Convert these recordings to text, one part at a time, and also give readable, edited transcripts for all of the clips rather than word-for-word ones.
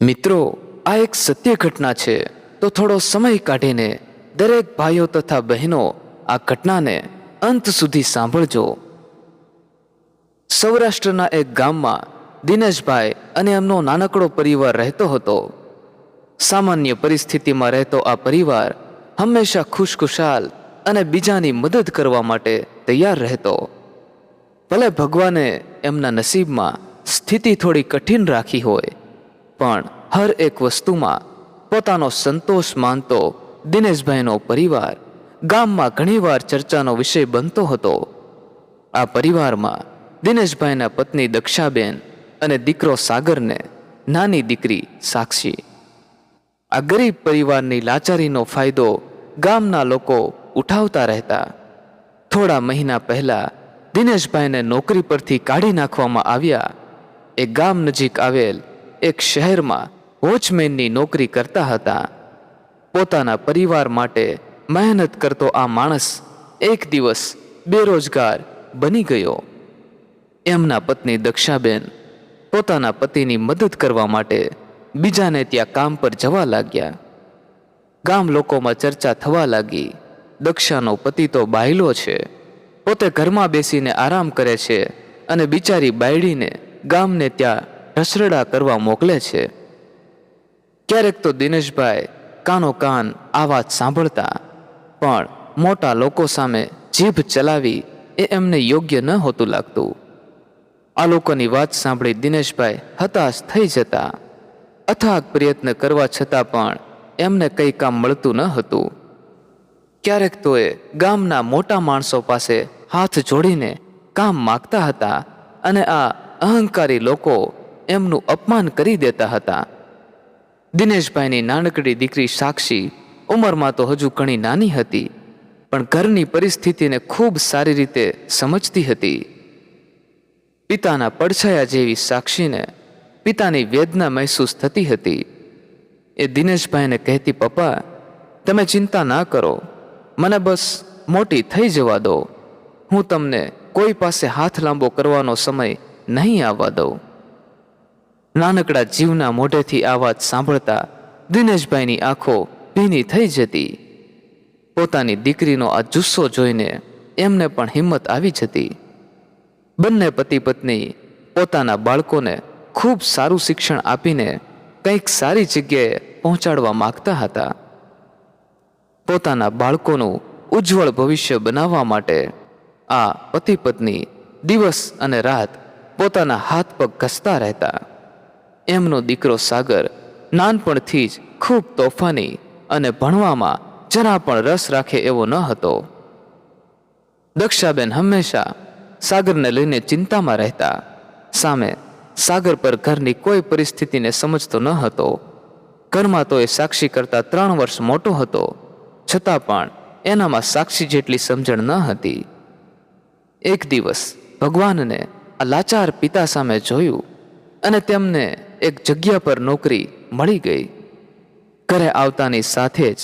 મિત્રો, આ એક સત્ય ઘટના છે, તો થોડો સમય કાઢીને દરેક ભાઈઓ તથા બહેનો આ ઘટનાને અંત સુધી સાંભળજો. સૌરાષ્ટ્રના એક ગામમાં દિનેશભાઈ અને એમનો નાનકડો પરિવાર રહેતો હતો. સામાન્ય પરિસ્થિતિમાં રહેતો આ પરિવાર હંમેશા ખુશખુશાલ અને બીજાની મદદ કરવા માટે તૈયાર રહેતો. ભલે ભગવાને એમના નસીબમાં સ્થિતિ થોડી કઠિન રાખી હોય, પણ હર એક વસ્તુમાં પોતાનો સંતોષ માનતો દિનેશભાઈનો પરિવાર ગામમાં ઘણીવાર ચર્ચાનો વિષય બનતો હતો. આ પરિવારમાં દિનેશભાઈના પત્ની દક્ષાબેન અને દીકરો સાગરને નાની દીકરી સાક્ષી. આ ગરીબ પરિવારની લાચારીનો ફાયદો ગામના લોકો ઉઠાવતા રહેતા. થોડા મહિના પહેલા દિનેશભાઈને નોકરી પરથી કાઢી નાખવામાં આવ્યા. એ ગામ નજીક આવેલ એક શહેરમાં વોચમેનની નોકરી કરતા હતા. પોતાના પરિવાર માટે મહેનત કરતો આ માણસ એક દિવસ બેરોજગાર બની ગયો. એમના પત્ની દક્ષાબેન પોતાના પતિની મદદ કરવા માટે બીજાને ત્યાં કામ પર જવા લાગ્યા. ગામ લોકોમાં ચર્ચા થવા લાગી, દક્ષાનો પતિ તો બાયલો છે, પોતે ઘરમાં બેસીને આરામ કરે છે અને બિચારી બાયડીને ગામને ત્યાં રસરડા કરવા મોકલે છે. ક્યારેક તો દિનેશભાઈ કાનો કાન આ વાત સાંભળતા, પણ મોટા લોકો સામે જીભ ચલાવી એ એમને યોગ્ય ન હોતું લાગતું. આ લોકોની વાત સાંભળી દિનેશભાઈ હતાશ થઈ જતા. અથાગ પ્રયત્ન કરવા છતાં પણ એમને કંઈ કામ મળતું ન હતું. ક્યારેક તો એ ગામના મોટા માણસો પાસે હાથ જોડીને કામ માગતા હતા અને આ અહંકારી લોકો એમનું અપમાન કરી દેતા હતા. દિનેશભાઈની નાનકડી દીકરી સાક્ષી ઉંમરમાં તો હજુ ઘણી નાની હતી, પણ ઘરની પરિસ્થિતિને ખૂબ સારી રીતે સમજતી હતી. પિતાના પડછાયા જેવી સાક્ષીને પિતાની વેદના મહેસૂસ થતી હતી. એ દિનેશભાઈને કહેતી, પપ્પા તમે ચિંતા ના કરો, મને બસ મોટી થઈ જવા દો, હું તમને કોઈ પાસે હાથ લાંબો કરવાનો સમય નહીં આવવા દઉં. નાનકડા જીવના મોઢેથી આ વાત સાંભળતા દિનેશભાઈની આંખો ભીની થઈ જતી. પોતાની દીકરીનો આ જુસ્સો જોઈને એમને પણ હિંમત આવી જતી. બંને પતિ પત્ની પોતાના બાળકોને ખૂબ સારું શિક્ષણ આપીને કંઈક સારી જગ્યાએ પહોંચાડવા માગતા હતા. પોતાના બાળકોનું ઉજ્જવળ ભવિષ્ય બનાવવા માટે આ પતિ પત્ની દિવસ અને રાત પોતાના હાથ પગ ઘસતા રહેતા. એમનો દીકરો સાગર નાનપણથી જ ખૂબ તોફાની અને ભણવામાં જરા પણ રસ રાખે એવો ન હતો. દક્ષાબેન હંમેશા સાગરને લઈને ચિંતામાં રહેતા. સામે સાગર પર ઘરની કોઈ પરિસ્થિતિને સમજતો ન હતો. ઘરમાં તો એ સાક્ષી કરતાં 3 વર્ષ મોટો હતો, છતાં પણ એનામાં સાક્ષી જેટલી સમજણ ન હતી. એક દિવસ ભગવાનને આ લાચાર પિતા સામે જોયું અને તેમને એક જગ્યા પર નોકરી મળી ગઈ. ઘરે આવતાની સાથે જ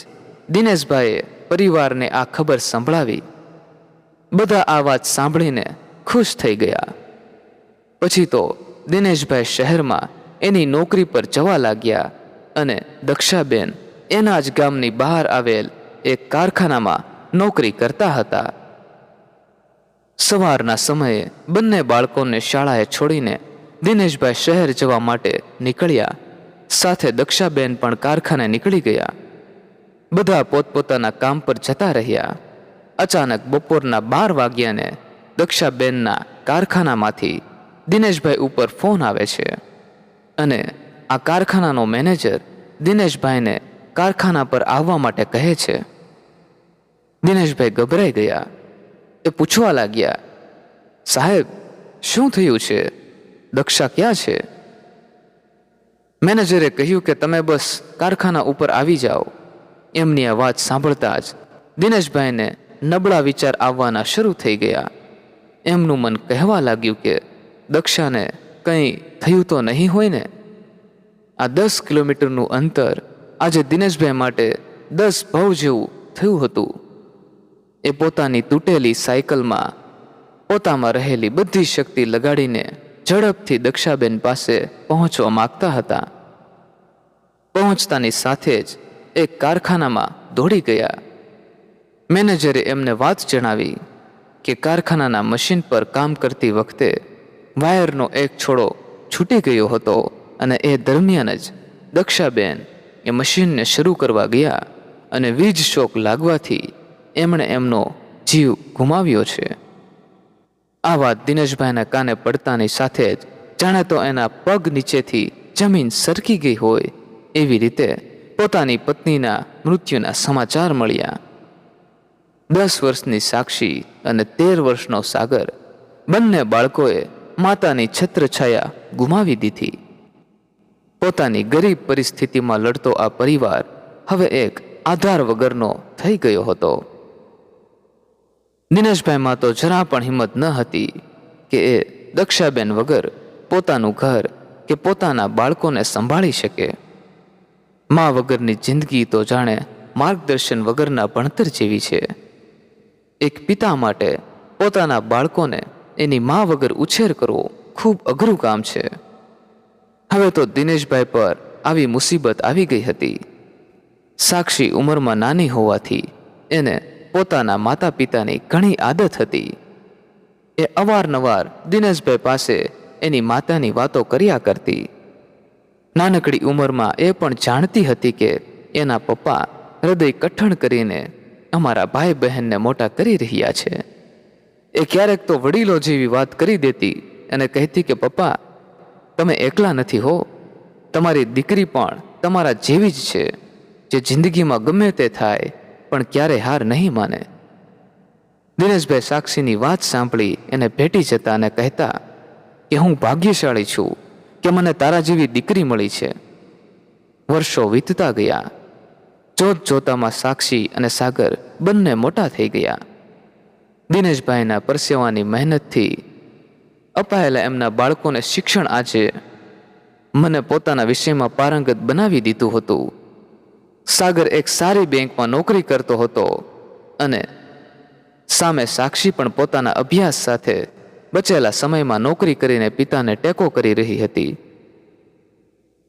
દિનેશભાઈએ પરિવારને આ ખબર સંભળાવી. બધા આ વાત સાંભળીને ખુશ થઈ ગયા. પછી તો દિનેશભાઈ શહેરમાં એની નોકરી પર જવા લાગ્યા અને દક્ષાબેન એના જ ગામની બહાર આવેલ એક કારખાનામાં નોકરી કરતા હતા. સવારના સમયે બંને બાળકોને શાળાએ છોડીને દિનેશભાઈ શહેર જવા માટે નીકળ્યા. સાથે દક્ષાબેન પણ કારખાને નીકળી ગયા. બધા પોતપોતાના કામ પર જતા રહ્યા. અચાનક બપોરના 12 વાગ્યાને દક્ષાબેનના કારખાનામાંથી દિનેશભાઈ ઉપર ફોન આવે છે અને આ કારખાનાનો મેનેજર દિનેશભાઈને કારખાના પર આવવા માટે કહે છે. દિનેશભાઈ ગભરાઈ ગયા. એ પૂછવા લાગ્યા, સાહેબ શું થયું છે? દક્ષા ક્યાં છે? મેનેજરે કહ્યું કે તમે બસ કારખાના ઉપર આવી જાઓ. એમની આ વાત સાંભળતા જ દિનેશભાઈને નબળા વિચાર આવવાના શરૂ થઈ ગયા. એમનું મન કહેવા લાગ્યું કે દક્ષાને કંઈ થયું તો નહીં હોય ને? આ 10 કિલોમીટરનું અંતર આજે દિનેશભાઈ માટે 10 ભવ જેવું થયું હતું. એ પોતાની તૂટેલી સાયકલમાં પોતામાં રહેલી બધી શક્તિ લગાડીને ઝડપથી દક્ષાબેન પાસે પહોંચવા માગતા હતા. પહોંચતાની સાથે જ એક કારખાનામાં દોડી ગયા. મેનેજરે એમને વાત જણાવી કે કારખાનાના મશીન પર કામ કરતી વખતે વાયરનો એક છોડો છૂટી ગયો હતો અને એ દરમિયાન જ દક્ષાબેન એ મશીનને શરૂ કરવા ગયા અને વીજ શોક લાગવાથી એમણે એમનો જીવ ગુમાવ્યો છે. આ વાત દિનેશભાઈના કાને પડતાની સાથે જ જાણે તો એના પગ નીચેથી જમીન સરકી ગઈ હોય એવી રીતે પોતાની પત્નીના મૃત્યુના સમાચાર મળ્યા. 10 વર્ષની સાક્ષી અને 13 વર્ષનો સાગર, બંને બાળકોએ માતાની છત્રછાયા ગુમાવી દીધી. પોતાની ગરીબ પરિસ્થિતિમાં લડતો આ પરિવાર હવે એક આધાર વગરનો થઈ ગયો હતો. દિનેશભાઈમાં તો જરા પણ હિંમત ન હતી કે એ દક્ષાબેન વગર પોતાનું ઘર કે પોતાના બાળકોને સંભાળી શકે. મા વગરની જિંદગી તો જાણે માર્ગદર્શન વગરના ભણતર જેવી છે. એક પિતા માટે પોતાના બાળકોને એની મા વગર ઉછેર કરવો ખૂબ અઘરું કામ છે. હવે તો દિનેશભાઈ પર આવી મુસીબત આવી ગઈ હતી. સાક્ષી ઉંમરમાં નાની હોવાથી એને પોતાના માતા પિતાની ઘણી આદત હતી. એ અવારનવાર દિનેશભાઈ પાસે એની માતાની વાતો કર્યા કરતી. નાનકડી ઉંમરમાં એ પણ જાણતી હતી કે એના પપ્પા હૃદય કઠણ કરીને અમારા ભાઈ બહેનને મોટા કરી રહ્યા છે. એ ક્યારેક તો વડીલો જેવી વાત કરી દેતી અને કહેતી કે પપ્પા, તમે એકલા નથી હો, તમારી દીકરી પણ તમારા જેવી જ છે, જે જિંદગીમાં ગમે તે થાય પણ ક્યારેય હાર નહીં માને. દિનેશભાઈ સાક્ષીની વાત સાંભળી એને ભેટી જતા અને કહેતા કે હું ભાગ્યશાળી છું કે મને તારા જેવી દીકરી મળી છે. વર્ષો વીતતા ગયા. જોત જોતામાં સાક્ષી અને સાગર બંને મોટા થઈ ગયા. દિનેશભાઈના પરસેવાની મહેનતથી અપાયેલા એમના બાળકોને શિક્ષણ આજે મને પોતાના વિષયમાં પારંગત બનાવી દીધું હતું. સાગર એક સારી બેંકમાં નોકરી કરતો હતો અને સામે સાક્ષી પણ પોતાના અભ્યાસ સાથે બચેલા સમયમાં નોકરી કરીને પિતાને ટેકો કરી રહી હતી.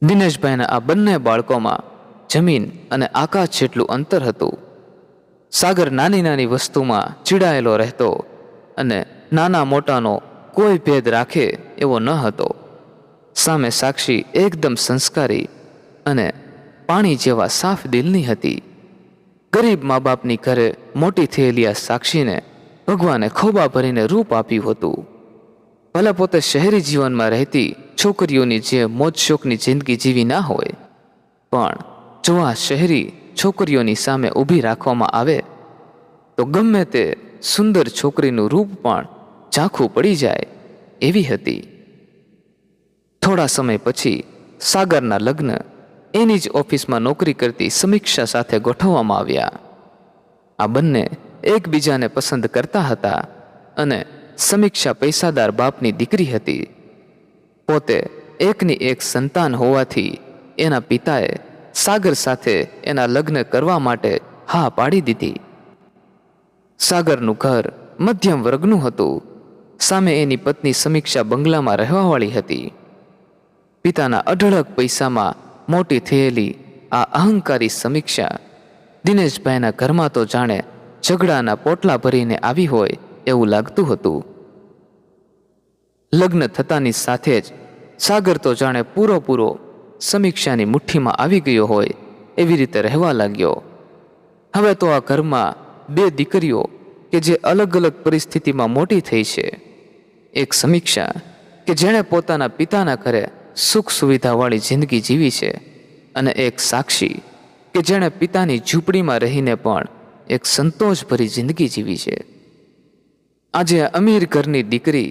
દિનેશભાઈના આ બંને બાળકોમાં જમીન અને આકાશ જેટલું અંતર હતું. સાગર નાની નાની વસ્તુમાં ચીડાયેલો રહેતો અને નાના મોટાનો કોઈ ભેદ રાખે એવો ન હતો. સામે સાક્ષી એકદમ સંસ્કારી અને પાણી જેવા સાફ દિલની હતી. ગરીબ મા બાપની ઘરે મોટી થયેલી આ સાક્ષીને ભગવાને ખોબા ભરીને રૂપ આપ્યું હતું. ભલે પોતે શહેરી જીવનમાં રહેતી છોકરીઓની જે મોજ શોખની જિંદગી જીવી ના હોય, પણ જો આ શહેરી છોકરીઓની સામે ઊભી રાખવામાં આવે તો ગમે તે સુંદર છોકરીનું રૂપ પણ ઝાંખું પડી જાય એવી હતી. થોડા સમય પછી સાગરના લગ્ન એની જ ઓફિસમાં નોકરી કરતી સમીક્ષા સાથે ગોઠવવામાં આવ્યા. આ બંને એકબીજાને પસંદ કરતા હતા અને સમીક્ષા પૈસાદાર બાપની દીકરી હતી. પોતે એકની એક સંતાન હોવાથી એના પિતાએ સાગર સાથે એના લગ્ન કરવા માટે હા પાડી દીધી. સાગરનું ઘર મધ્યમ વર્ગનું હતું. સામે એની પત્ની સમીક્ષા બંગલામાં રહેવાવાળી હતી. પિતાના અઢળક પૈસામાં મોટી થયેલી આ અહંકારી સમીક્ષા દિનેશભાઈના ઘરમાં તો જાણે ઝઘડાના પોટલા ભરીને આવી હોય એવું લાગતું હતું. લગ્ન થતાની સાથે જ સાગર તો જાણે પૂરો સમીક્ષાની મુઠ્ઠીમાં આવી ગયો હોય એવી રીતે રહેવા લાગ્યો. હવે તો આ ઘરમાં બે દીકરીઓ કે જે અલગ અલગ પરિસ્થિતિમાં મોટી થઈ છે. એક સમીક્ષા કે જેણે પોતાના પિતાના ઘરે સુખ સુવિધાવાળી જિંદગી જીવી છે અને એક સાક્ષી કે જેણે પિતાની ઝૂંપડીમાં રહીને પણ એક સંતોષભરી જિંદગી જીવી છે. આજે અમીર ઘરની દીકરી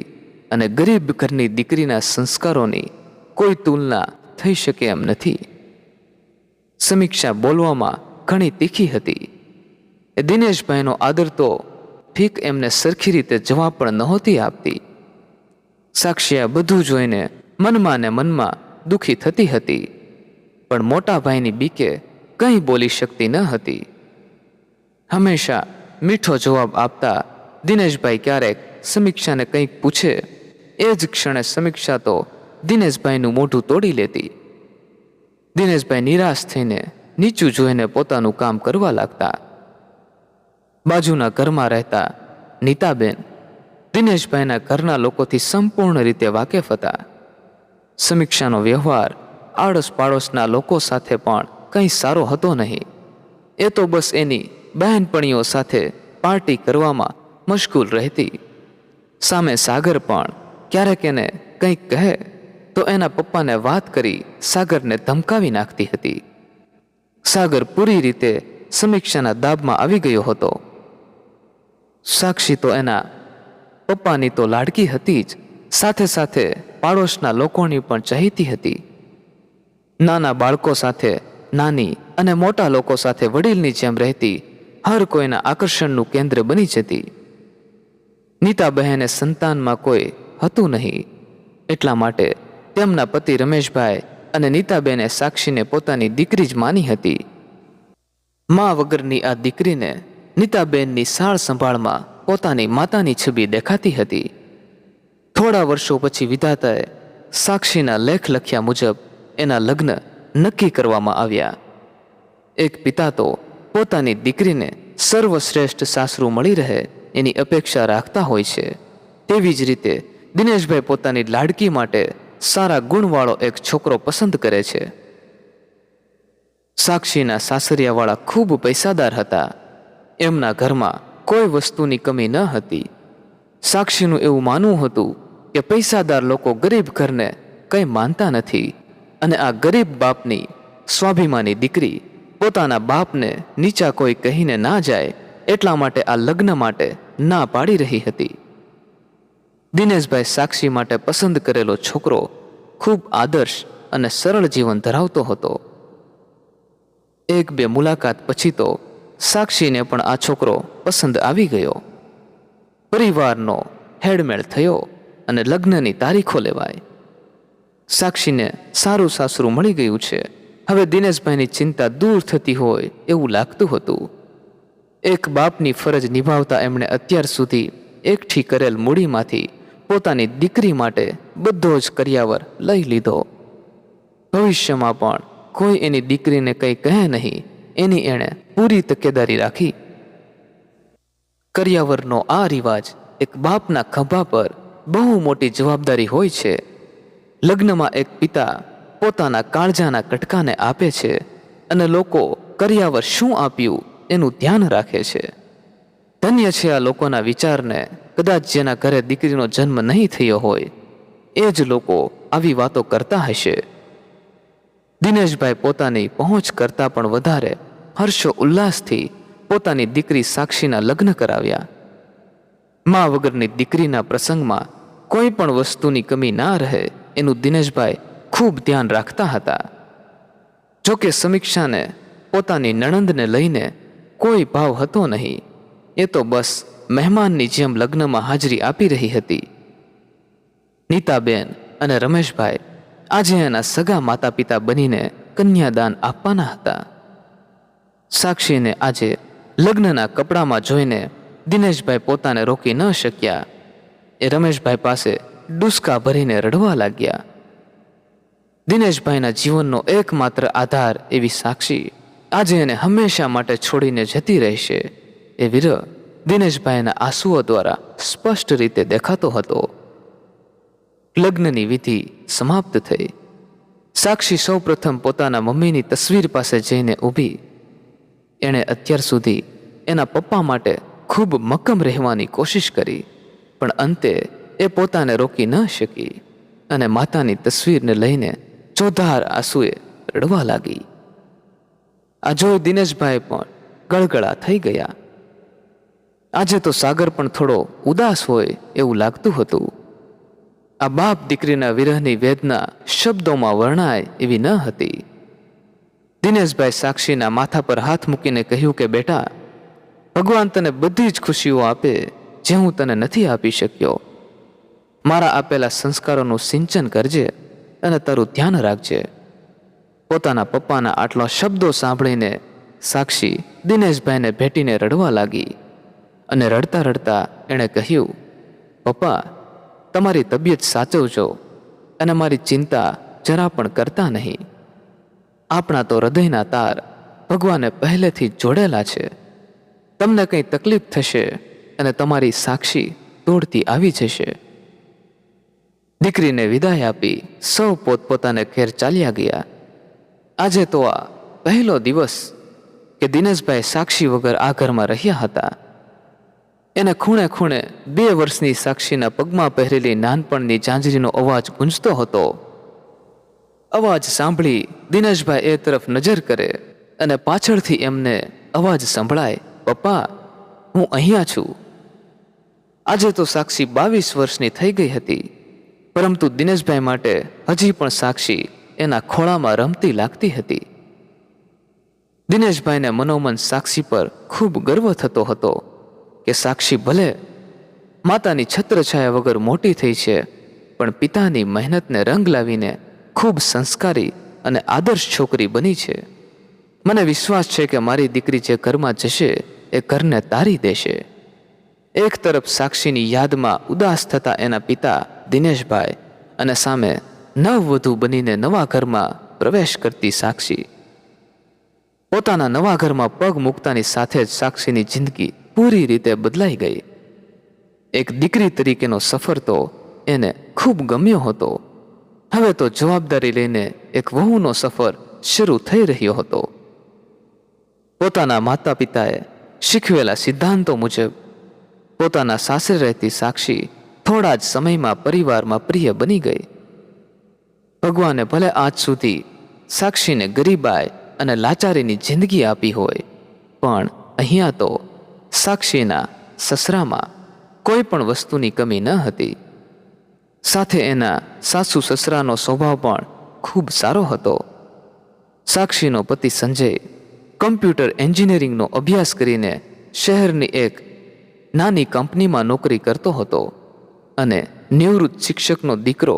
અને ગરીબ ઘરની દીકરીના સંસ્કારોની કોઈ તુલના થઈ શકે એમ નથી. સમીક્ષા બોલવામાં ઘણી તીખી હતી. દિનેશભાઈનો આદર તો ઠીક એમને સરખી રીતે જવાબ પણ નહોતી આપતી. સાક્ષી આ બધું જોઈને મનમાં ને મનમાં દુઃખી થતી હતી, પણ મોટા ભાઈની બીકે કંઈ બોલી શકતી ન હતી. હંમેશા મીઠો જવાબ આપતા દિનેશભાઈ ક્યારેક સમીક્ષાને કંઈક પૂછે એ જ ક્ષણે સમીક્ષા તો દિનેશભાઈનું મોઢું તોડી લેતી. દિનેશભાઈ નિરાશ થઈને નીચું જોઈને પોતાનું કામ કરવા લાગતા. બાજુના ઘરમાં રહેતા નીતાબેન દિનેશભાઈના ઘરના લોકોથી સંપૂર્ણ રીતે વાકેફ હતા. સમીક્ષાનો વ્યવહાર આડોશ પાડોશના લોકો સાથે પણ કંઈ સારો હતો નહીં. એ તો બસ એની બહેનપણીઓ સાથે પાર્ટી કરવામાં મશગુલ રહેતી. સામે સાગર પણ ક્યારેક એને કંઈક કહે તો એના પપ્પાને વાત કરી સાગરને ધમકાવી નાખતી હતી. સાગર પૂરી રીતે સમીક્ષાના દાબમાં આવી ગયો હતો. સાક્ષી તો એના પપ્પાની તો લાડકી હતી જ, સાથે સાથે પાડોશના લોકોની પણ ચહેતી હતી. નાના બાળકો સાથે નાની અને મોટા લોકો સાથે વડીલની જેમ રહેતી, હર કોઈના આકર્ષણનું કેન્દ્ર બની જતી. નીતાબહેને સંતાનમાં કોઈ હતું નહીં, એટલા માટે તેમના પતિ રમેશભાઈ અને નીતાબેને સાક્ષીને પોતાની દીકરી જ માની હતી. મા વગરની આ દીકરીને નીતાબેનની સાળ સંભાળમાં પોતાની માતાની છબી દેખાતી હતી. થોડા વર્ષો પછી વિધાતાએ સાક્ષીના લેખ લખ્યા મુજબ એના લગ્ન નક્કી કરવામાં આવ્યા. એક પિતા તો પોતાની દીકરીને સર્વશ્રેષ્ઠ સાસરું મળી રહે એની અપેક્ષા રાખતા હોય છે. તેવી જ રીતે દિનેશભાઈ પોતાની લાડકી માટે સારા ગુણવાળો એક છોકરો પસંદ કરે છે. સાક્ષીના સાસરિયાવાળા ખૂબ પૈસાદાર હતા. એમના ઘરમાં કોઈ વસ્તુની કમી ન હતી. સાક્ષીનું એવું માનવું હતું કે પૈસાદાર લોકો ગરીબ ઘરને કંઈ માનતા નથી, અને આ ગરીબ બાપની સ્વાભિમાની દીકરી પોતાના બાપને નીચા કોઈ કહીને ના જાય એટલા માટે આ લગ્ન માટે ના પાડી રહી હતી. દિનેશભાઈ સાક્ષી માટે પસંદ કરેલો છોકરો ખૂબ આદર્શ અને સરળ જીવન ધરાવતો હતો. એક બે મુલાકાત પછી તો સાક્ષીને પણ આ છોકરો પસંદ આવી ગયો. પરિવારનો હેડમેળ થયો અને લગ્નની તારીખો લેવાય. સાક્ષીને સારું સાસરું મળી ગયું છે. હવે દિનેશભાઈની ચિંતા દૂર થતી હોય એવું લાગતું હતું. એક બાપની ફરજ નિભાવતા એમણે અત્યાર સુધી એકઠી કરેલ મૂડીમાંથી પોતાની દીકરી માટે બધો જ કર્યાવર લઈ લીધો. ભવિષ્યમાં પણ કોઈ એની દીકરીને કંઈ કહે નહીં એની એણે પૂરી તકેદારી રાખી. કર્યાવરનો આ રિવાજ એક બાપના ખભા પર બહુ મોટી જવાબદારી હોય છે. લગ્નમાં એક પિતા પોતાના કાળજાના કટકાને આપે છે અને લોકો કર્યાવર શું આપ્યું એનું ધ્યાન રાખે છે. ધન્ય છે આ લોકોના વિચારને. કદાચ જેના ઘરે દીકરીનો જન્મ નહીં થયો હોય એ જ લોકો આવી વાતો કરતા હશે. દિનેશભાઈ પોતાની પહોંચ કરતાં પણ વધારે હર્ષો ઉલ્લાસથી પોતાની દીકરી સાક્ષીના લગ્ન કરાવ્યા. મા વગરની દીકરીના પ્રસંગમાં કોઈ પણ વસ્તુની કમી ના રહે એનું દિનેશભાઈ ખૂબ ધ્યાન રાખતા હતા. જોકે સમીક્ષાને પોતાની નણંદને લઈને કોઈ ભાવ હતો નહીં. એ તો બસ મહેમાનની જેમ લગ્નમાં હાજરી આપી રહી હતી. નીતાબેન અને રમેશભાઈ આજે એના સગા માતા પિતા બનીને કન્યાદાન આપવાના હતા. સાક્ષીને આજે લગ્નના કપડામાં જોઈને દિનેશભાઈ પોતાને રોકી ન શક્યા. એ રમેશભાઈ પાસે ડૂસકા ભરીને રડવા લાગ્યા. દિનેશભાઈના જીવનનો એકમાત્ર આધાર એવી સાક્ષી આજે એને હંમેશા માટે છોડીને જતી રહેશે એ વિરહ દિનેશભાઈના આંસુઓ દ્વારા સ્પષ્ટ રીતે દેખાતો હતો. લગ્નની વિધિ સમાપ્ત થઈ. સાક્ષી સૌપ્રથમ પોતાના મમ્મીની તસવીર પાસે જઈને ઊભી. એણે અત્યાર સુધી એના પપ્પા માટે ખૂબ મક્કમ રહેવાની કોશિશ કરી, પણ અંતે એ પોતાને રોકી ન શકી અને માતાની તસવીરને લઈને ચોધાર આંસુએ રડવા લાગી. આ જોઈ દિનેશભાઈ પણ ગળગળા થઈ ગયા. આજે તો સાગર પણ થોડો ઉદાસ હોય એવું લાગતું હતું. આ બાપ દીકરીના વિરહની વેદના શબ્દોમાં વર્ણાય એવી ન હતી. દિનેશભાઈ સાક્ષીના માથા પર હાથ મૂકીને કહ્યું કે બેટા, ભગવાન તને બધી જ ખુશીઓ આપે જે હું તને નથી આપી શક્યો. મારા આપેલા સંસ્કારોનું સિંચન કરજે અને તારું ધ્યાન રાખજે. પોતાના પપ્પાના આટલા શબ્દો સાંભળીને સાક્ષી દિનેશભાઈને ભેટીને રડવા લાગી અને રડતા રડતા એણે કહ્યું, પપ્પા, તમારી તબિયત સાચવજો અને મારી ચિંતા જરા પણ કરતા નહીં. આપણા તો હૃદયના તાર ભગવાને પહેલેથી જ જોડેલા છે. તમને કંઈ તકલીફ થશે અને તમારી સાક્ષી દોડતી આવી જશે. દીકરીને વિદાય આપી સૌ પોતપોતાને ઘેર ચાલ્યા ગયા. આજે તો આ પહેલો દિવસ કે દિનેશભાઈ સાક્ષી વગર આ ઘરમાં રહ્યા હતા. એને ખૂણે ખૂણે 2 વર્ષની સાક્ષીના પગમાં પહેરેલી નાનપણની ઝાંઝરીનો અવાજ ગુંજતો હતો. અવાજ સાંભળી દિનેશભાઈ એ તરફ નજર કરે અને પાછળથી એમને અવાજ સંભળાય, પપ્પા, હું અહીંયા છું. આજે તો સાક્ષી 22 વર્ષની થઈ ગઈ હતી, પરંતુ દિનેશભાઈ માટે હજી પણ સાક્ષી એના ખોળામાં રમતી લાગતી હતી. દિનેશભાઈને મનોમન સાક્ષી પર ખૂબ ગર્વ થતો હતો કે સાક્ષી ભલે માતાની છત્રછાયા વગર મોટી થઈ છે, પણ પિતાની મહેનતને રંગ લાવીને ખૂબ સંસ્કારી અને આદર્શ છોકરી બની છે. મને વિશ્વાસ છે કે મારી દીકરી જે ઘરમાં જશે એ ઘરને તારી દેશે. એક તરફ સાક્ષીની યાદમાં ઉદાસ થતા એના પિતા દિનેશભાઈ અને સામે નવવધુ બનીને નવા ઘરમાં પ્રવેશ કરતી સાક્ષી. પોતાના નવા ઘરમાં પગ મૂકતાની સાથે જ સાક્ષીની જિંદગી પૂરી રીતે બદલાઈ ગઈ. એક દીકરી તરીકેનો સફર તો એને ખૂબ ગમ્યો હતો. હવે તો જવાબદારી લઈને એક વહુનો સફર શરૂ થઈ રહ્યો હતો. પોતાના માતા પિતાએ શીખવેલા સિદ્ધાંતો મુજબ પોતાના સાસરે રહેતી સાક્ષી થોડા જ સમયમાં પરિવારમાં પ્રિય બની ગઈ. ભગવાને ભલે આજ સુધી સાક્ષીને ગરીબાઈ અને લાચારીની જિંદગી આપી હોય, પણ અહીંયા તો સાક્ષીના સસરામાં કોઈ પણ વસ્તુની કમી ન હતી. સાથે એના સાસુ સસરાનો સ્વભાવ પણ ખૂબ સારો હતો. સાક્ષીનો પતિ સંજય કમ્પ્યુટર એન્જિનિયરિંગનો અભ્યાસ કરીને શહેરની એક નાની કંપનીમાં નોકરી કરતો હતો અને નિવૃત્ત શિક્ષકનો દીકરો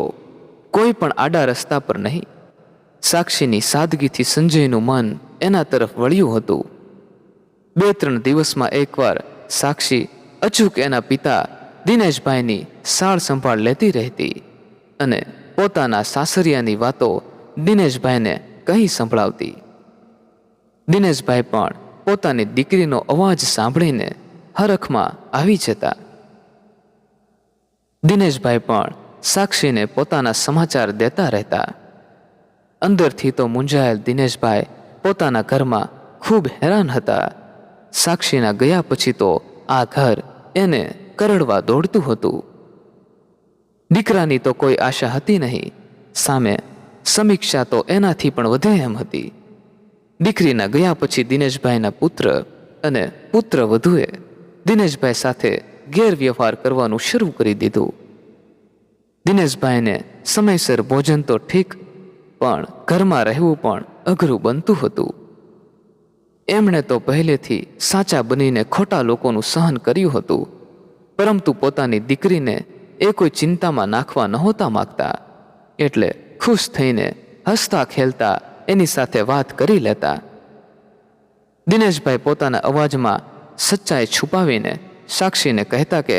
કોઈ પણ આડા રસ્તા પર નહીં. સાક્ષીની સાદગીથી સંજયનું મન એના તરફ વળ્યું હતું. 2-3 દિવસમાં એકવાર સાક્ષી અચૂક એના પિતા દિનેશભાઈની સાળ સંભાળ લેતી રહેતી અને પોતાના સાસરિયાની વાતો દિનેશભાઈને કહી સંભળાવતી. દિનેશભાઈ પણ પોતાની દીકરીનો અવાજ સાંભળીને હરખમાં આવી જતા. દિનેશભાઈ પણ સાક્ષીને પોતાના સમાચાર દેતા રહેતા. અંદરથી તો મૂંઝાયેલ દિનેશભાઈ પોતાના ઘરમાં ખૂબ હેરાન હતા. સાક્ષીના ગયા પછી તો આ ઘર એને કરડવા દોડતું હતું. દીકરાની તો કોઈ આશા હતી નહીં, સામે સમીક્ષા તો એનાથી પણ વધે એમ હતી. દીકરીના ગયા પછી દિનેશભાઈના પુત્ર અને પુત્રવધુએ દિનેશભાઈ સાથે ગેરવ્યવહાર કરવાનું શરૂ કરી દીધું. દિનેશભાઈને સમયસર ભોજન તો ઠીક, પણ ઘરમાં રહેવું પણ અઘરું બનતું હતું. એમણે તો પહેલેથી સાચા બનીને ખોટા લોકોનું સહન કર્યું હતું, પરંતુ પોતાની દીકરીને એ કોઈ ચિંતામાં નાખવા નહોતા માગતા, એટલે ખુશ થઈને હસતા ખેલતા એની સાથે વાત કરી લેતા. દિનેશભાઈ પોતાના અવાજમાં સચ્ચાઈ છુપાવીને સાક્ષીને કહેતા કે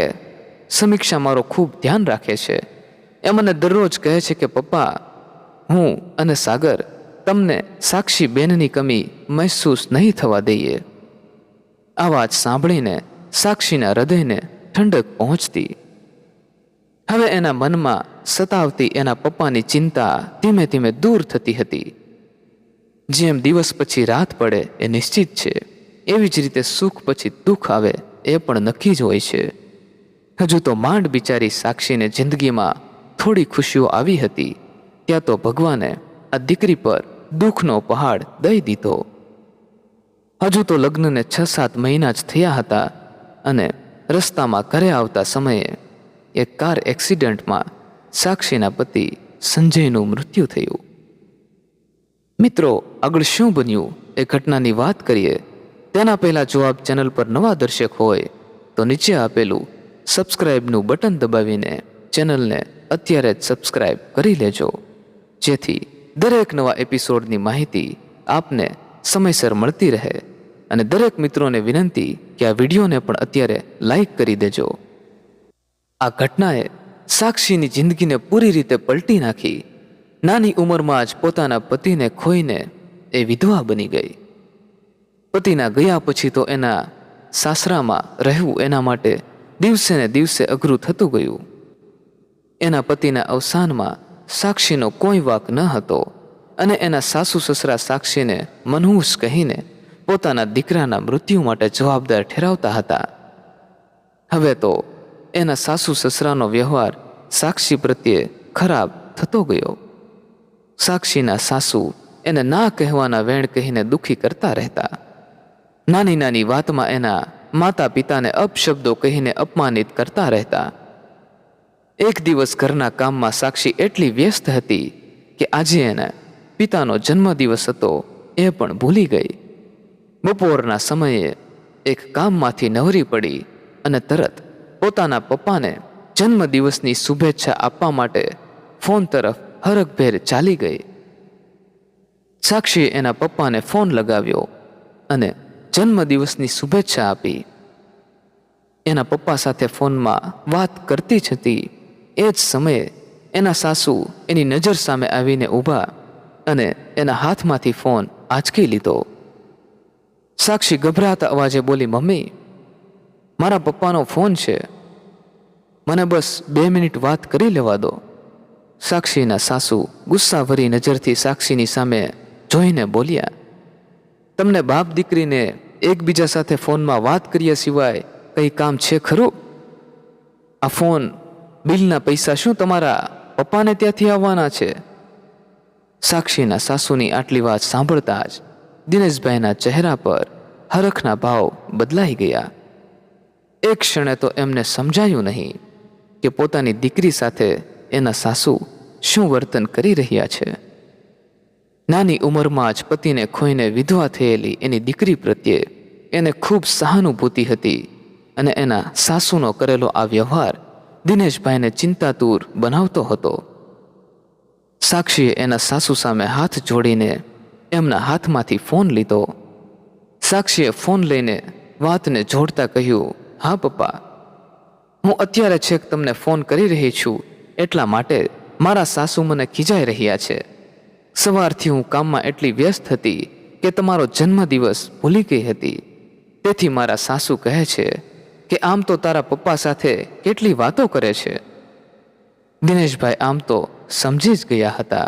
સમીક્ષા મારો ખૂબ ધ્યાન રાખે છે. એ મને દરરોજ કહે છે કે પપ્પા, હું અને સાગર તમને સાક્ષી બેનની કમી મહેસૂસ નહીં થવા દઈએ. આ વાત સાંભળીને સાક્ષીના હૃદયને ઠંડક પહોંચતી. હવે એના મનમાં સતાવતી એના પપ્પાની ચિંતા ધીમે ધીમે દૂર થતી હતી. જેમ દિવસ પછી રાત પડે એ નિશ્ચિત છે, એવી જ રીતે સુખ પછી દુઃખ આવે એ પણ નક્કી જ હોય છે. હજુ તો માંડ બિચારી સાક્ષીને જિંદગીમાં થોડી ખુશીઓ આવી હતી, ત્યાં તો ભગવાને આ દીકરી પર દુઃખનો પહાડ દઈ દીધો. હજુ તો લગ્નને 6-7 મહિના જ થયા હતા અને રસ્તામાં ઘરે આવતા સમયે એક કાર એક્સિડન્ટમાં સાક્ષીના પતિ સંજયનું મૃત્યુ થયું. મિત્રો, આગળ શું બન્યું એ ઘટનાની વાત કરીએ તેના પહેલા જો આપ ચેનલ પર નવા દર્શક હોય તો નીચે આપેલું સબસ્ક્રાઇબનું બટન દબાવીને ચેનલને અત્યારે જ સબસ્ક્રાઇબ કરી લેજો, જેથી દરેક નવા એપિસોડની માહિતી આપને સમયસર મળતી રહે. અને દરેક મિત્રોને વિનંતી કે આ વિડીયોને પણ અત્યારે લાઈક કરી દેજો. આ ઘટનાએ સાક્ષીની જિંદગીને પૂરી રીતે પલટી નાખી. નાની ઉંમરમાં જ પોતાના પતિને ખોઈને એ વિધવા બની ગઈ. પતિના ગયા પછી તો એના સાસરામાં રહેવું એના માટે દિવસે ને દિવસે અઘરું થતું ગયું. એના પતિના અવસાનમાં સાક્ષીનો કોઈ વાંક ન હતો અને એના સાસુ સસરા સાક્ષીને મનહૂસ કહીને પોતાના દીકરાના મૃત્યુ માટે જવાબદાર ઠેરાવતા હતા. હવે તો એના સાસુ સસરાનો વ્યવહાર સાક્ષી પ્રત્યે ખરાબ થતો ગયો. સાક્ષીના સાસુ એને ના કહેવાના વેણ કહીને દુઃખી કરતા રહેતા. નાની નાની વાતમાં એના માતા પિતાને અપશબ્દો કહીને અપમાનિત કરતા રહેતા. એક દિવસ ઘરના કામમાં સાક્ષી એટલી વ્યસ્ત હતી કે આજે એના પિતાનો જન્મદિવસ હતો એ પણ ભૂલી ગઈ. બપોરના સમયે એક કામમાંથી નવરી પડી અને તરત પોતાના પપ્પાને જન્મદિવસની શુભેચ્છા આપવા માટે ફોન તરફ હરખભેર ચાલી ગઈ. સાક્ષીએ એના પપ્પાને ફોન લગાવ્યો અને જન્મદિવસની શુભેચ્છા આપી. એના પપ્પા સાથે ફોનમાં વાત કરતી જ હતી એ જ સમયે એના સાસુ એની નજર સામે આવીને ઊભા અને એના હાથમાંથી ફોન આંચકી લીધો. સાક્ષી ગભરાતા અવાજે બોલી, મમ્મી, મારા પપ્પાનો ફોન છે, મને બસ 2 મિનિટ વાત કરી લેવા દો. સાક્ષીના સાસુ ગુસ્સાભરી નજરથી સાક્ષીની સામે જોઈને બોલ્યા, તમને બાપ દીકરીને એકબીજા સાથે ફોનમાં વાત કર્યા સિવાય કંઈ કામ છે ખરું? આ ફોન બિલના પૈસા શું તમારા પપ્પાને ત્યાંથી આવવાના છે? સાક્ષીના સાસુની આટલી વાત સાંભળતા જ દિનેશભાઈના ચહેરા પર હરખના ભાવ બદલાઈ ગયા. એક ક્ષણે તો એમને સમજાયું નહીં કે પોતાની દીકરી સાથે એના સાસુ શું વર્તન કરી રહ્યા છે. નાની ઉંમરમાં જ પતિને ખોઈને વિધવા થયેલી એની દીકરી પ્રત્યે એને ખૂબ સહાનુભૂતિ હતી અને એના સાસુનો કરેલો આ વ્યવહાર દિનેશભાઈને ચિંતાતુર બનાવતો હતો. સાક્ષીએ એના સાસુ સામે હાથ જોડીને એમના હાથમાંથી ફોન લીધો. સાક્ષીએ ફોન લઈને વાતને જોડતા કહ્યું, હા પપ્પા, હું અત્યારે છેક તમને ફોન કરી રહી છું એટલા માટે મારા સાસુ મને ખીજાઈ રહ્યા છે. સવારથી હું કામમાં એટલી વ્યસ્ત હતી કે તમારો જન્મદિવસ ભૂલી ગઈ હતી. તેથી મારા સાસુ કહે છે કે આમ તો તારા પપ્પા સાથે કેટલી વાતો કરે છે. દિનેશભાઈ આમ તો સમજી જ ગયા હતા,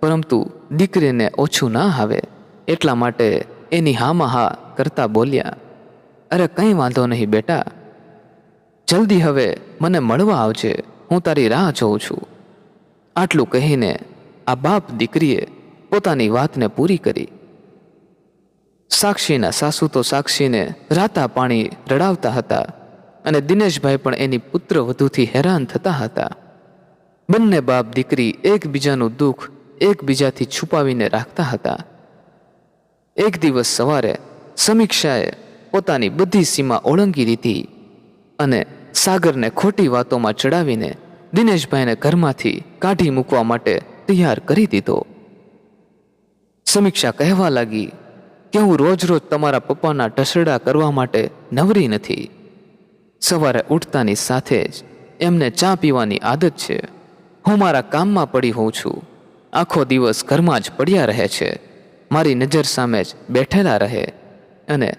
પરંતુ દીકરીને ઓછું ના આવે એટલા માટે એની હામાં હા કરતા બોલ્યા, અરે કંઈ વાંધો નહીં બેટા, જલ્દી હવે મને મળવા આવજે, હું તારી રાહ જોઉં છું. આટલું કહીને આ બાપ દીકરીએ પોતાની વાતને પૂરી કરી. સાક્ષીના સાસુ તો સાક્ષીને રાતા પાણી રડાવતા હતા અને દિનેશભાઈ પણ એની પુત્ર વધુથી હેરાન થતા હતા. બંને બાપ દીકરી એકબીજાનું દુઃખ એકબીજાથી છુપાવીને રાખતા હતા. એક દિવસ સવારે સમીક્ષાએ પોતાની બધી સીમા ઓળંગી દીધી અને સાગરને ખોટી વાતોમાં ચડાવીને દિનેશભાઈને ઘરમાંથી કાઢી મૂકવા માટે તૈયાર કરી દીધો. સમીક્ષા કહેવા લાગી કે હું રોજ રોજ તમારા પપ્પાના ઢસડા કરવા માટે નવરી નથી. સવારે ઉઠતાની સાથે જ એમને ચા પીવાની આદત છે. હું મારા કામમાં પડી હોઉં છું. આખો દિવસ ઘરમાં જ પડ્યા રહે છે, મારી નજર સામે જ બેઠેલા રહે અને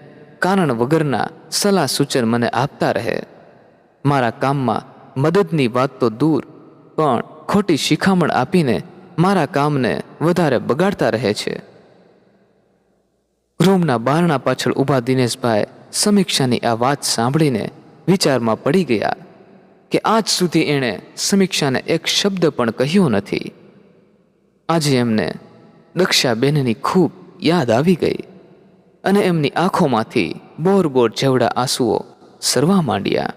કારણ વગરના સલાહ સૂચન મને આપતા રહે. મારા કામમાં મદદની વાત તો દૂર, પણ ખોટી શિખામણ આપીને મારા કામને વધારે બગાડતા રહે છે. રૂમના બારણા પાછળ ઊભા દિનેશભાઈ સમીક્ષાની આ વાત સાંભળીને વિચારમાં પડી ગયા કે આજ સુધી એણે સમીક્ષાને એક શબ્દ પણ કહ્યો નથી. આજે એમને દક્ષાબેનની ખૂબ યાદ આવી ગઈ અને એમની આંખોમાંથી બોર બોર જેવડા આંસુઓ સરવા માંડ્યા.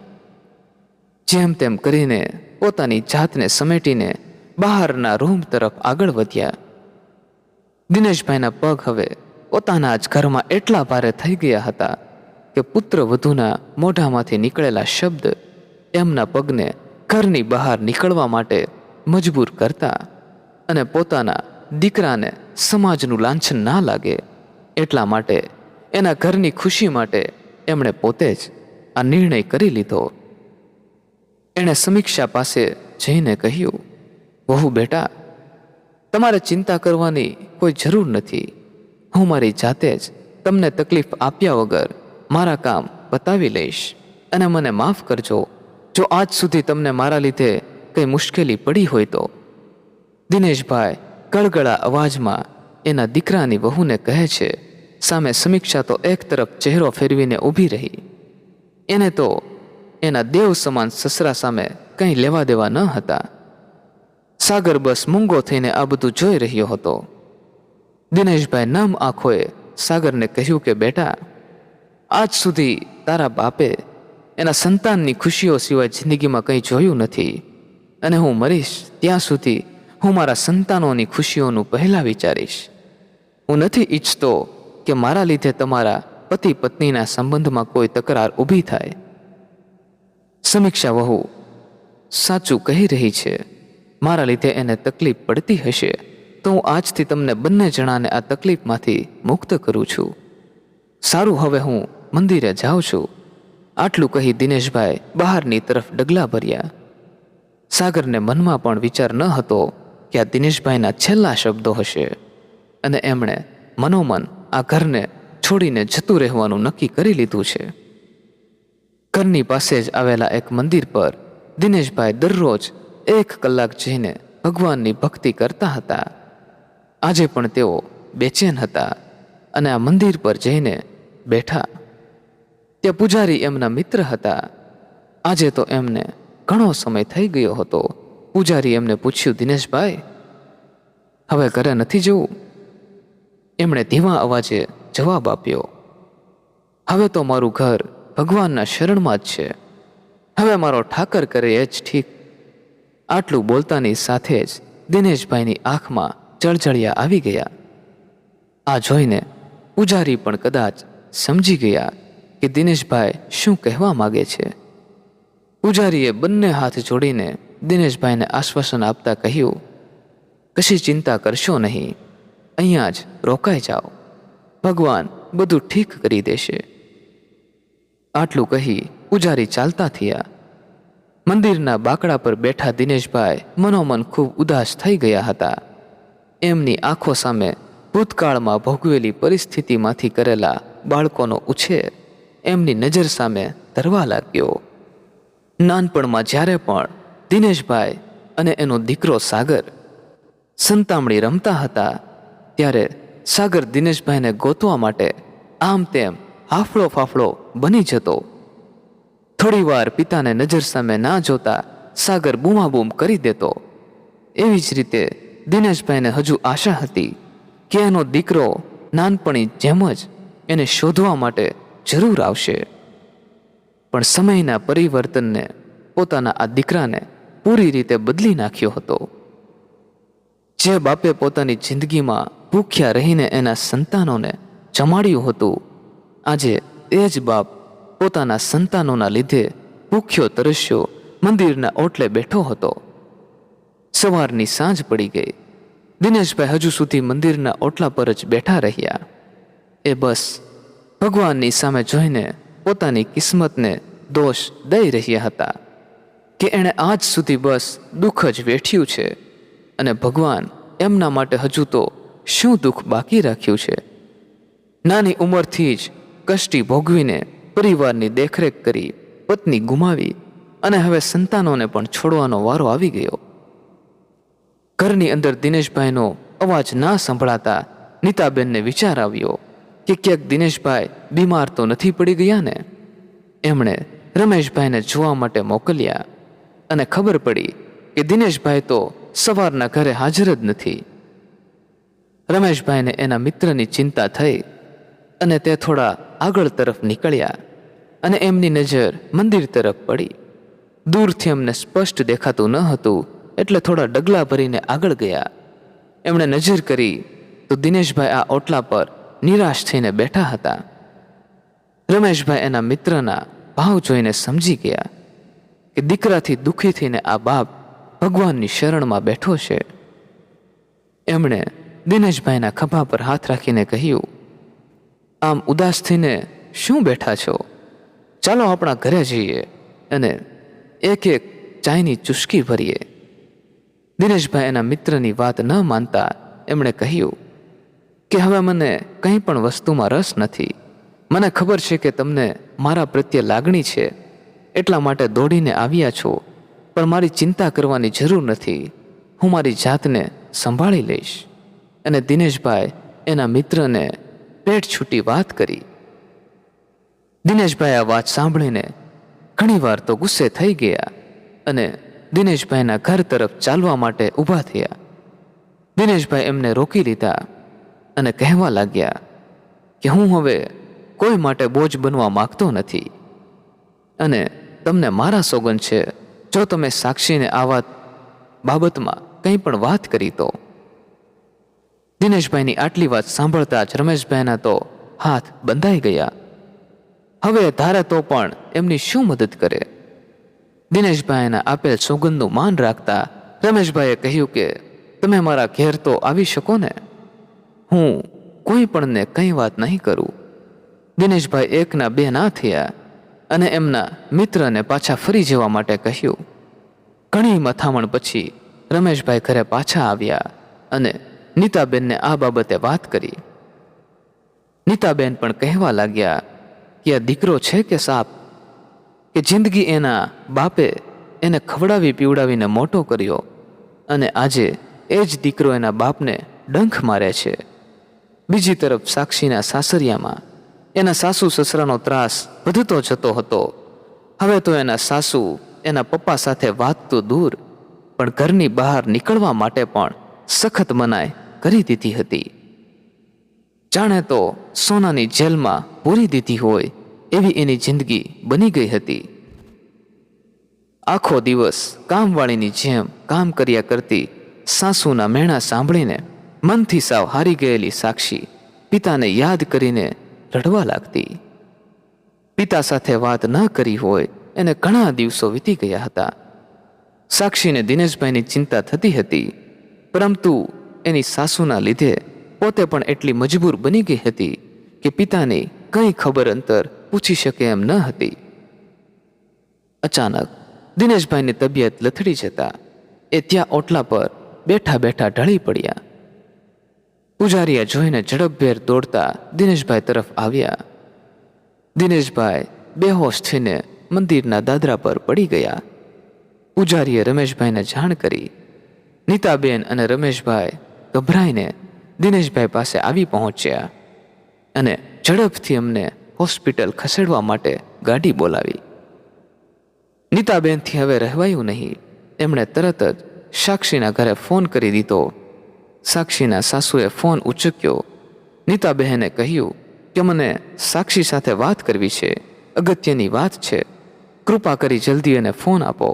જેમ તેમ કરીને પોતાની જાતને સમેટીને બહારના રૂમ તરફ આગળ વધ્યા. દિનેશભાઈના પગ હવે પોતાના જ ઘરમાં એટલા ભારે થઈ ગયા હતા કે પુત્ર વધુના મોઢામાંથી નીકળેલા શબ્દ એમના પગને ઘરની બહાર નીકળવા માટે મજબૂર કરતા અને પોતાના દીકરાને સમાજનું લાંછન ના લાગે એટલા માટે એના ઘરની ખુશી માટે એમણે પોતે જ આ નિર્ણય કરી લીધો. એણે સમીક્ષા પાસે જઈને કહ્યું, વહુ બેટા, તમારે ચિંતા કરવાની કોઈ જરૂર નથી. હું મારી જાતે જ તમને તકલીફ આપ્યા વગર મારા કામ પતાવી લઈશ, અને મને માફ કરજો જો આજ સુધી તમને મારા લીધે કંઈ મુશ્કેલી પડી હોય તો. દિનેશભાઈ કળગળા અવાજમાં એના દીકરાની વહુને કહે છે. સામે સમીક્ષા તો એક તરફ ચહેરો ફેરવીને ઊભી રહી. એને તો એના દેવ સમાન સસરા સામે કંઈ લેવા દેવા ન હતા. સાગર બસ મૂંગો થઈને આ બધું જોઈ રહ્યો હતો. દિનેશભાઈ નમ આંખોએ સાગરને કહ્યું કે બેટા, આજ સુધી તારા બાપે એના સંતાનની ખુશીઓ સિવાય જિંદગીમાં કંઈ જોયું નથી, અને હું મરીશ ત્યાં સુધી હું મારા સંતાનોની ખુશીઓનું પહેલાં વિચારીશ. હું નથી ઈચ્છતો કે મારા લીધે તમારા પતિ પત્નીના સંબંધમાં કોઈ તકરાર ઊભી થાય. સમીક્ષા વહુ સાચું કહી રહી છે. મારા લીધે એને તકલીફ પડતી હશે તો હું આજથી તમને બંને જણાને આ તકલીફમાંથી મુક્ત કરું છું. સારું, હવે હું મંદિરે જાઉં છું. આટલું કહી દિનેશભાઈ બહારની તરફ ડગલા ભર્યા. સાગરને મનમાં પણ વિચાર ન હતો કે આ દિનેશભાઈના છેલ્લા શબ્દો હશે, અને એમણે મનોમન આ ઘરને છોડીને જતું રહેવાનું નક્કી કરી લીધું છે. ઘરની પાસે જ આવેલા એક મંદિર પર દિનેશભાઈ દરરોજ 1 કલાક જઈને ભગવાનની ભક્તિ કરતા હતા. આજે પણ તેઓ બેચેન હતા અને આ મંદિર પર જઈને બેઠા. ત્યાં પૂજારી એમના મિત્ર હતા. આજે તો એમને ઘણો સમય થઈ ગયો હતો. પૂજારી એમને પૂછ્યું, દિનેશભાઈ, હવે ઘરે નથી જવું? એમણે ધીમા અવાજે જવાબ આપ્યો, હવે તો મારું ઘર ભગવાનના શરણમાં જ છે. હવે મારો ઠાકર કરે એ જ ઠીક. આટલું બોલતાની સાથે જ દિનેશભાઈની આંખમાં જળજળિયા આવી ગયા. આ જોઈને પૂજારી પણ કદાચ સમજી ગયા કે દિનેશભાઈ શું કહેવા માગે છે. પૂજારીએ બંને હાથ જોડીને દિનેશભાઈને આશ્વાસન આપતા કહ્યું, કશી ચિંતા કરશો નહીં, અહીંયા જ રોકાઈ જાઓ, ભગવાન બધું ઠીક કરી દેશે. આટલું કહી પૂજારી ચાલતા થયા. મંદિરના બાકડા પર બેઠા દિનેશભાઈ મનોમન ખૂબ ઉદાસ થઈ ગયા હતા. એમની આંખો સામે ભૂતકાળમાં ભોગવેલી પરિસ્થિતિમાંથી કરેલા બાળકોનો ઉછેર એમની નજર સામે તરવા લાગ્યો. નાનપણમાં જ્યારે પણ દિનેશભાઈ અને એનો દીકરો સાગર સંતામણી રમતા હતા, ત્યારે સાગર દિનેશભાઈને ગોતવા માટે આમ તેમ હાફળો ફાફળો બની જતો. થોડીવાર પિતાને નજર સામે ના જોતા સાગર બૂમાબૂમ કરી દેતો. એવી જ રીતે દિનેશભાઈને હજુ આશા હતી કે એનો દીકરો નાનપણી જેમ જ એને શોધવા માટે જરૂર આવશે. પણ સમયના પરિવર્તનને પોતાના આ દીકરાને પૂરી રીતે બદલી નાખ્યો હતો. જે બાપે પોતાની જિંદગીમાં ભૂખ્યા રહીને એના સંતાનોને જમાડ્યું હતું, આજે એ જ બાપ પોતાના સંતાનોના લીધે ભૂખ્યો તરસ્યો મંદિરના ઓટલે બેઠો હતો. સવારની સાંજ પડી ગઈ. દિનેશભાઈ હજુ સુધી મંદિરના ઓટલા પર જ બેઠા રહ્યા. એ બસ ભગવાનની સામે જોઈને પોતાની કિસ્મતને દોષ દઈ રહ્યા હતા કે એણે આજ સુધી બસ દુઃખ જ વેઠ્યું છે, અને ભગવાન એમના માટે હજુ તો શું દુઃખ બાકી રાખ્યું છે. નાની ઉંમરથી જ કષ્ટી ભોગવીને પરિવારની દેખરેખ કરી પત્ની ગુમાવી અને હવે સંતાનોને પણ છોડવાનો વારો આવી ગયો. ઘરની અંદર દિનેશભાઈનો અવાજ ના સંભળાતા નીતાબેનને વિચાર આવ્યો કે ક્યાંક દિનેશભાઈ બીમાર તો નથી પડી ગયા ને. એમણે રમેશભાઈને જોવા માટે મોકલ્યા અને ખબર પડી કે દિનેશભાઈ તો સવારના ઘરે હાજર જ નથી. રમેશભાઈને એના મિત્રની ચિંતા થઈ અને તે થોડા આગળ તરફ નીકળ્યા અને એમની નજર મંદિર તરફ પડી. દૂરથી એમને સ્પષ્ટ દેખાતું ન હતું એટલે થોડા ડગલા ભરીને આગળ ગયા. એમણે નજર કરી તો દિનેશભાઈ આ ઓટલા પર નિરાશ થઈને બેઠા હતા. રમેશભાઈ એના મિત્રના ભાવ જોઈને સમજી ગયા કે દીકરાથી દુઃખી થઈને આ બાપ ભગવાનની શરણમાં બેઠો છે. એમણે દિનેશભાઈના ખભા પર હાથ રાખીને કહ્યું, આમ ઉદાસ થઈને શું બેઠા છો? ચાલો આપણા ઘરે જઈએ અને એક એક ચાયની ચુસ્કી ભરીએ. દિનેશભાઈ એના મિત્રની વાત ન માનતા એમણે કહ્યું, કે હવે મને કંઈ પણ વસ્તુમાં રસ નથી. મને ખબર છે કે તમને મારા પ્રત્યે લાગણી છે, એટલા માટે દોડીને આવ્યા છો, પણ મારી ચિંતા કરવાની જરૂર નથી. હું મારી જાતને સંભાળી લઈશ. અને દિનેશભાઈ એના મિત્રને પેટ છૂટી વાત કરી. દિનેશભાઈ આ વાત સાંભળીને ઘણીવાર તો ગુસ્સે થઈ ગયા અને દિનેશભાઈના ઘર તરફ ચાલવા માટે ઊભા થયા. દિનેશભાઈ એમને રોકી લીધા અને કહેવા લાગ્યા કે હું હવે કોઈ માટે બોજ બનવા માંગતો નથી, અને તમને મારા સોગંદ છે, જો તમે સાક્ષીને આ વાત બાબતમાં કંઈ પણ વાત કરી તો. દિનેશભાઈની આટલી વાત સાંભળતા જ રમેશભાઈના તો હાથ બંધાઈ ગયા. હવે ધારે તો પણ એમની શું મદદ કરે. દિનેશભાઈના આપેલ સોગંદનું માન રાખતા રમેશભાઈએ કહ્યું કે તમે મારા ઘેર તો આવી શકો ને, હું કોઈ પણને કંઈ વાત નહીં કરું. દિનેશભાઈ એકના બે ના થયા અને એમના મિત્રને પાછા ફરી જવા માટે કહ્યું. ઘણી મથામણ પછી રમેશભાઈ ઘરે પાછા આવ્યા અને નીતાબેનને આ બાબતે વાત કરી. નીતાબેન પણ કહેવા લાગ્યા કે આ દીકરો છે કે સાપ, કે જિંદગી એના બાપે એને ખવડાવી પીવડાવીને મોટો કર્યો અને આજે એ જ દીકરો એના બાપને ડંખ મારે છે. બીજી તરફ સાક્ષીના સાસરિયામાં એના સાસુ સસરાનો ત્રાસ વધતો જતો હતો. હવે તો એના સાસુ એના પપ્પા સાથે વાત તો દૂર, પણ ઘરની બહાર નીકળવા માટે પણ સખત મનાઈ કરી દીધી હતી. જાણે તો સોનાની જેલમાં પૂરી દીધી હોય એવી એની જિંદગી બની ગઈ હતી. આખો દિવસ કામવાળીની જેમ કામ કર્યા કરતી સાસુના મેણા સાંભળીને મનથી સાવ હારી ગયેલી સાક્ષી પિતાને યાદ કરીને રડવા લાગતી. પિતા સાથે વાત ન કરી હોય એને ઘણા દિવસો વીતી ગયા હતા. સાક્ષીને દિનેશભાઈની ચિંતા થતી હતી, પરંતુ એની સાસુના લીધે પોતે પણ એટલી મજબૂર બની ગઈ હતી કે પિતાની કંઈ ખબર અંતર પૂછી શકે એમ ન હતી. અચાનક દિનેશભાઈની તબિયત લથડી જતા એ ત્યાં ઓટલા પર બેઠા બેઠા ઢળી પડ્યા. પૂજારીએ જોઈને ઝડપભેર દોડતા દિનેશભાઈ તરફ આવ્યા. દિનેશભાઈ બેહોશ થઈને મંદિરના દાદરા પર પડી ગયા. પૂજારીએ રમેશભાઈને જાણ કરી. નીતાબેન અને રમેશભાઈ ગભરાઈને દિનેશભાઈ પાસે આવી પહોંચ્યા અને ઝડપથી અમને હોસ્પિટલ ખસેડવા માટે ગાડી બોલાવી. નીતાબેનથી હવે રહેવાયું નહીં. એમણે તરત જ સાક્ષીના ઘરે ફોન કરી દીધો. સાક્ષીના સાસુએ ફોન ઉચક્યો. નીતાબહેને કહ્યું કે મને સાક્ષી સાથે વાત કરવી છે, અગત્યની વાત છે, કૃપા કરી જલ્દી એને ફોન આપો.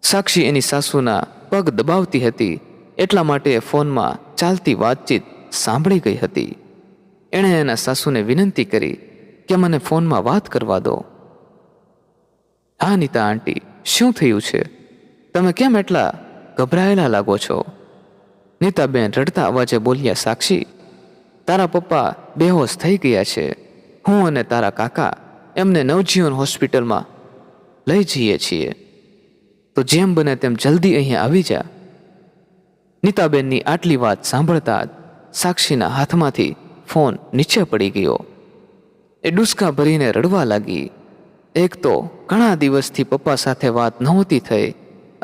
સાક્ષી એની સાસુના પગ દબાવતી હતી, એટલા માટે એ ફોનમાં ચાલતી વાતચીત સાંભળી ગઈ હતી. એણે એના સાસુને વિનંતી કરી કે મને ફોનમાં વાત કરવા દો. હા નીતા આંટી, શું થયું છે? તમે કેમ એટલા ગભરાયેલા લાગો છો? નીતાબેન રડતા અવાજે બોલ્યા. સાક્ષી, તારા પપ્પા બેહોશ થઈ ગયા છે. હું અને તારા કાકા એમને નવજીવન હોસ્પિટલમાં લઈ જઈએ છીએ, તો જેમ બને તેમ જલ્દી અહીંયા આવી જા. નીતાબેનની આટલી વાત સાંભળતા જ સાક્ષીના હાથમાંથી ફોન નીચે પડી ગયો. એ ડૂસકા ભરીને રડવા લાગી. એક તો ઘણા દિવસથી પપ્પા સાથે વાત નહોતી થઈ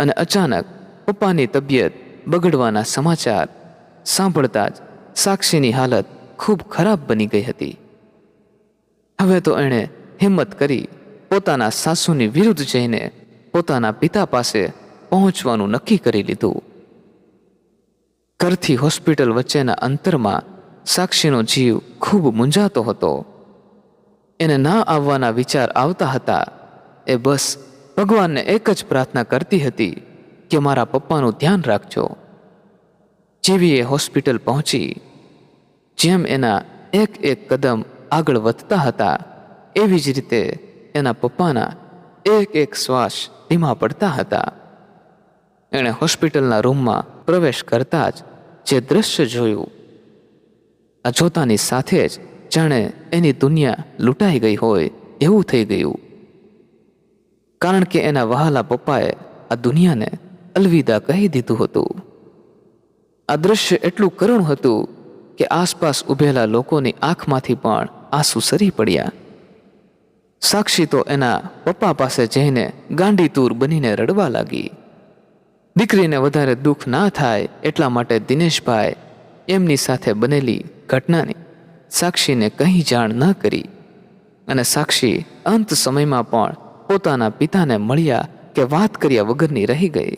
અને અચાનક પપ્પાની તબિયત બગડવાના સમાચાર સાંભળતા જ સાક્ષીની હાલત ખૂબ ખરાબ બની ગઈ હતી. હવે તો એણે હિંમત કરી પોતાના સાસુની વિરુદ્ધ જઈને પોતાના પિતા પાસે પહોંચવાનું નક્કી કરી લીધું. ઘરથી હોસ્પિટલ વચ્ચેના અંતરમાં સાક્ષીનો જીવ ખૂબ મૂંઝાતો હતો. એને ના આવવાના વિચાર આવતા હતા. એ બસ ભગવાનને એક જ પ્રાર્થના કરતી હતી કે મારા પપ્પાનું ધ્યાન રાખજો. જેવી એ હોસ્પિટલ પહોંચી, જેમ એના એક એક કદમ આગળ વધતા હતા એવી જ રીતે એના પપ્પાના એક એક શ્વાસ ધીમા પડતા હતા. એણે હોસ્પિટલના રૂમમાં પ્રવેશ કરતા જ જે દ્રશ્ય જોયું, આ જોતાની સાથે જ જાણે એની દુનિયા લૂંટાઈ ગઈ હોય એવું થઈ ગયું. કારણ કે એના વહાલા પપ્પાએ આ દુનિયાને અલવિદા કહી દીધું હતું. આ દ્રશ્ય એટલું કરુણ હતું કે આસપાસ ઊભેલા લોકોની આંખમાંથી પણ આંસુ સરી પડ્યા. સાક્ષી તો એના પપ્પા પાસે જઈને ગાંડીતૂર બનીને રડવા લાગી. દીકરીને વધારે દુઃખ ના થાય એટલા માટે દિનેશભાઈ એમની સાથે બનેલી ઘટનાની સાક્ષીને કંઈ જાણ ન કરી અને સાક્ષી અંત સમયમાં પણ પોતાના પિતાને મળ્યા કે વાત કર્યા વગરની રહી ગઈ.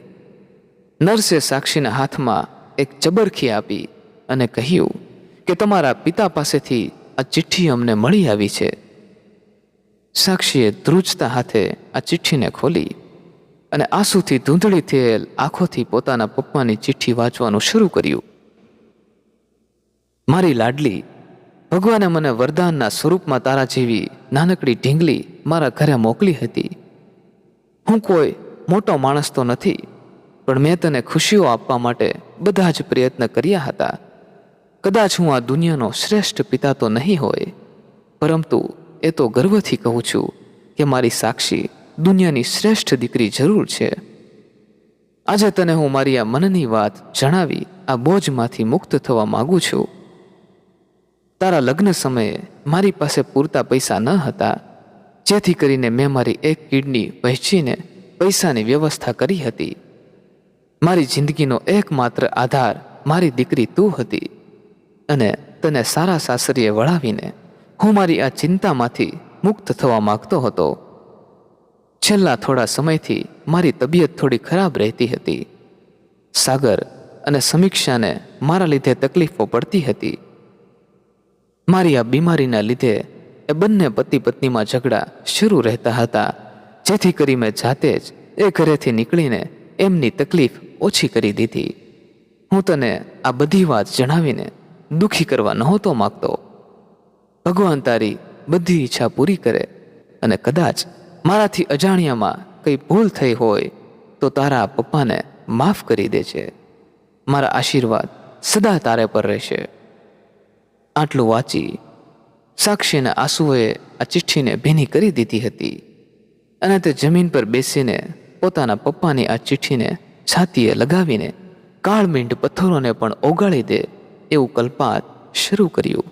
નર્સે સાક્ષીના હાથમાં એક ચબરખી આપી અને કહ્યું કે તમારા પિતા પાસેથી આ ચિઠ્ઠી અમને મળી આવી છે. સાક્ષીએ ધ્રુજતા હાથે આ ચિઠ્ઠીને ખોલી અને આંસુથી ધૂંધળી થયેલ આંખોથી પોતાના પપ્પાની ચિઠ્ઠી વાંચવાનું શરૂ કર્યું. મારી લાડલી, ભગવાને મને વરદાનના સ્વરૂપમાં તારા જેવી નાનકડી ઢીંગલી મારા ઘરે મોકલી હતી. હું કોઈ મોટો માણસ તો નથી, પણ મેં તને ખુશીઓ આપવા માટે બધા જ પ્રયત્ન કર્યા હતા. કદાચ હું આ દુનિયાનો શ્રેષ્ઠ પિતા તો નહીં હોય, પરંતુ એ તો ગર્વથી કહું છું કે મારી સાક્ષી દુનિયાની શ્રેષ્ઠ દીકરી જરૂર છે. આજે તને હું મારી આ મનની વાત જણાવી આ બોજમાંથી મુક્ત થવા માગું છું. તારા લગ્ન સમયે મારી પાસે પૂરતા પૈસા ન હતા, જેથી કરીને મેં મારી એક કિડની વહેંચીને પૈસાની વ્યવસ્થા કરી હતી. મારી જિંદગીનો એકમાત્ર આધાર મારી દીકરી તું હતી અને તને સારા સાસરીએ વળાવીને હું મારી આ ચિંતામાંથી મુક્ત થવા માગતો હતો. છેલ્લા થોડા સમયથી મારી તબિયત થોડી ખરાબ રહેતી હતી. સાગર અને સમીક્ષાને મારા લીધે તકલીફો પડતી હતી. મારી આ બીમારીના લીધે એ બંને પતિ પત્નીમાં ઝઘડા શરૂ રહેતા હતા, જેથી કરી મેં જાતે જ એ ઘરેથી નીકળીને એમની તકલીફ ઓછી કરી દીધી. હું તને આ બધી વાત જણાવીને દુઃખી કરવા નહોતો માગતો. ભગવાન તારી બધી ઈચ્છા પૂરી કરે અને કદાચ મારાથી અજાણ્યામાં કંઈ ભૂલ થઈ હોય તો તારા પપ્પાને માફ કરી દેજે. મારા આશીર્વાદ સદા તારે પર રહેશે. આટલું વાંચી સાક્ષીના આંસુઓએ આ ચિઠ્ઠીને ભીની કરી દીધી હતી અને તે જમીન પર બેસીને પોતાના પપ્પાની આ ચિઠ્ઠીને છાતીએ લગાવીને કાળમીંડ પથ્થરોને પણ ઓગાળી દે એવું કલ્પાત શરૂ કર્યું.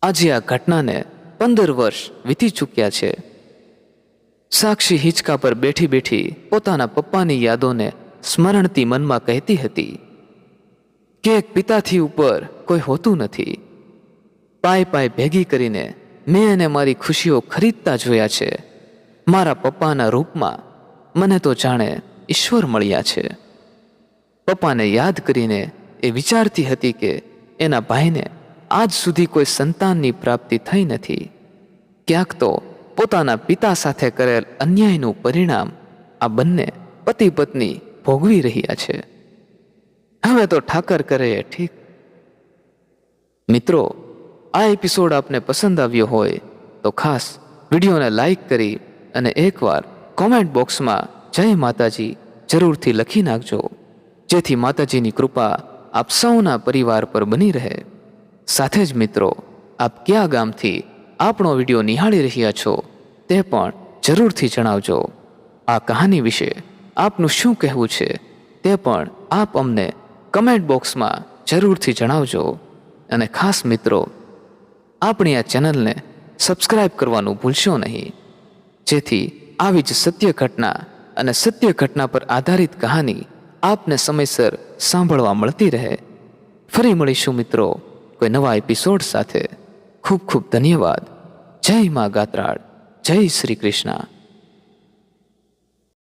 આજે આ ઘટનાને 15 વર્ષ વીતી ચૂક્યા છે. સાક્ષી હિંચકા પર બેઠી બેઠી પોતાના પપ્પાની યાદોને સ્મરણથી મનમાં કહેતી હતી કે એક પિતાથી ઉપર કોઈ હોતું નથી. પાય પાય ભેગી કરીને મેં એને મારી ખુશીઓ ખરીદતા જોયા છે. મારા પપ્પાના રૂપમાં મને તો જાણે ઈશ્વર મળ્યા છે. પપ્પાને યાદ કરીને એ વિચારતી હતી કે એના ભાઈને આજ સુધી કોઈ સંતાનની પ્રાપ્તિ થઈ નથી. ક્યાંક તો પોતાના પિતા સાથે કરેલ અન્યાયનું પરિણામ આ બંને પતિ પત્ની ભોગવી રહ્યા છે. હવે તો ઠાકર કરે એ ઠીક. મિત્રો, આ એપિસોડ આપને પસંદ આવ્યો હોય તો ખાસ વિડીયોને લાઈક કરી અને એકવાર કોમેન્ટ બોક્સમાં જય માતાજી જરૂરથી લખી નાખજો, જેથી માતાજીની કૃપા આપ સૌના પરિવાર પર બની રહે. સાથે જ મિત્રો, આપ કયા ગામથી આપણો વિડીયો નિહાળી રહ્યા છો તે પણ જરૂરથી જણાવજો. આ કહાની વિશે આપનું શું કહેવું છે તે પણ આપ અમને કમેન્ટ બોક્સમાં જરૂરથી જણાવજો. અને ખાસ મિત્રો, આપણી આ ચેનલને સબસ્ક્રાઇબ કરવાનું ભૂલશો નહીં, જેથી આવી જ સત્ય ઘટના અને સત્ય ઘટના પર આધારિત કહાની આપને સમયસર સાંભળવા મળતી રહે. ફરી મળીશું મિત્રો કોઈ નવા એપિસોડ સાથે. ખૂબ ખૂબ ધન્યવાદ. જય મા ગાત્રાળ. જય શ્રી કૃષ્ણ.